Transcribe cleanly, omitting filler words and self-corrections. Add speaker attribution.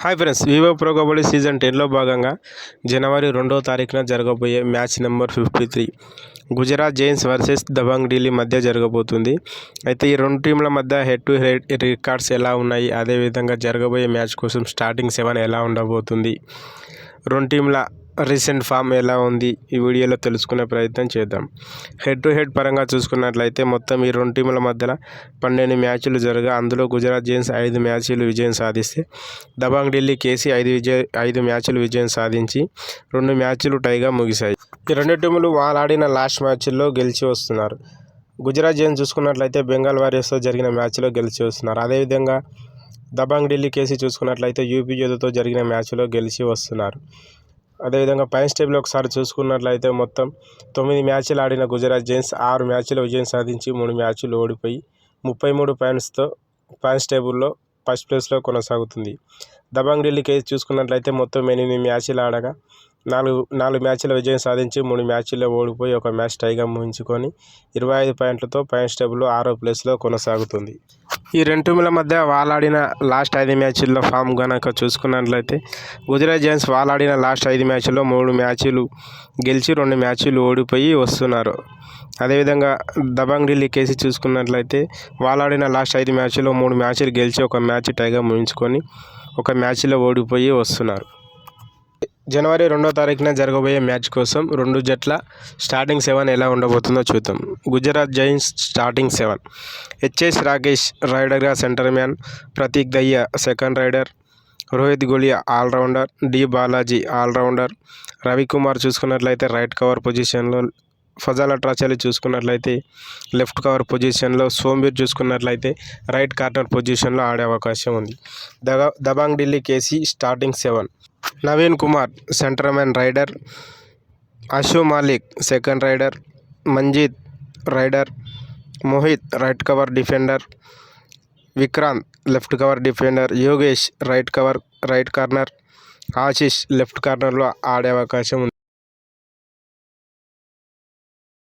Speaker 1: Hi friends, Vivo pro kabaddi season 10లో భాగంగా జనవరి 2వ తారీఖున జరగబోయే match number 53 Gujarat giants versus Dabang Delhi మధ్య జరగబోతుంది. అయితే ఈ రెండు టీంల మధ్య హెడ్ టు హెడ్ రికార్డ్స్ ఎలా ఉన్నాయి, అదేవిధంగా జరగబోయే మ్యాచ్ కోసం స్టార్టింగ్ 7 ఎలా ఉండబోతుంది, రెండు టీంల రీసెంట్ ఫామ్ ఎలా ఉంది, ఈ వీడియోలో తెలుసుకునే ప్రయత్నం చేద్దాం. హెడ్ టు హెడ్ పరంగా చూసుకున్నట్లయితే మొత్తం ఈ రెండు టీంల మధ్యలో 12 మ్యాచ్లు జరగా, అందులో గుజరాత్ జైంట్స్ 5 మ్యాచ్లు విజయం సాధిస్తే దబాంగ్ ఢిల్లీ కేసీ 5 మ్యాచ్లు విజయం సాధించి 2 మ్యాచ్లు టైగా ముగిశాయి. ఈ రెండు టీములు వాళ్ళాడిన లాస్ట్ మ్యాచ్ల్లో గెలిచి వస్తున్నారు. గుజరాత్ జైంట్స్ చూసుకున్నట్లయితే బెంగాల్ వారియర్స్తో జరిగిన మ్యాచ్లో గెలిచి వస్తున్నారు. అదేవిధంగా దబాంగ్ ఢిల్లీ కేసీ చూసుకున్నట్లయితే యూపీ యోధతో జరిగిన మ్యాచ్లో గెలిచి వస్తున్నారు. అదేవిధంగా పాయింట్స్ టేబుల్ ఒకసారి చూసుకున్నట్లయితే మొత్తం 9 మ్యాచ్లు ఆడిన గుజరాత్ జైంట్స్ 6 మ్యాచ్లు విజయం సాధించి 3 మ్యాచ్లు ఓడిపోయి 33 పాయింట్స్తో పాయింట్స్ టేబుల్లో ఫస్ట్ ప్లేస్లో కొనసాగుతుంది. దబాంగ్ ఢిల్లీ కేసు చూసుకున్నట్లయితే మొత్తం 8 మ్యాచ్లు ఆడగా 4 మ్యాచ్ల విజయం సాధించి 3 మ్యాచ్ల్లో ఓడిపోయి 1 మ్యాచ్ టైగా ముగించుకొని 25 పాయింట్లతో పాయింట్స్ టేబుల్లో 6వ ప్లేస్లో కొనసాగుతుంది. ఈ రెండు టీముల మధ్య వాళ్ళాడిన లాస్ట్ 5 మ్యాచ్ల్లో ఫామ్ కనుక చూసుకున్నట్లయితే గుజరాత్ జైంట్స్ వాళ్ళాడిన లాస్ట్ 5 మ్యాచ్ల్లో 3 మ్యాచ్లు గెలిచి 2 మ్యాచ్లు ఓడిపోయి వస్తున్నారు. అదేవిధంగా దబాంగ్ ఢిల్లీ కేసీ చూసుకున్నట్లయితే వాళ్ళాడిన లాస్ట్ 5 మ్యాచ్ల్లో 3 మ్యాచ్లు గెలిచి 1 మ్యాచ్ టైగా ముగించుకొని 1 మ్యాచ్లో ఓడిపోయి వస్తున్నారు. జనవరి 2వ తారీఖున జరగబోయే మ్యాచ్ కోసం రెండు జట్ల స్టార్టింగ్ 7 ఎలా ఉండబోతుందో చూద్దాం. Gujarat giants starting 7: HS Rakesh రైడర్గా centre man, Prateek Dahiya second raider, Rohit Gulia all rounder, D Balaji all rounder, Ravikumar చూసుకున్నట్లయితే రైట్ కవర్ పొజిషన్లో, ఫజల్ అట్రాచలి చూసుకున్నట్లయితే లెఫ్ట్ కవర్ పొజిషన్లో, సోంబీర్ చూసుకున్నట్లయితే రైట్ కార్నర్ పొజిషన్లో ఆడే అవకాశం ఉంది. Dabang Delhi KC starting 7: Naveen Kumar centre man raider, Ashu Malik second raider, Manjeet raider, Mohit right cover defender, Vikrant left cover defender, Yogesh right corner, Ashish left కార్నర్లో ఆడే అవకాశం ఉంది.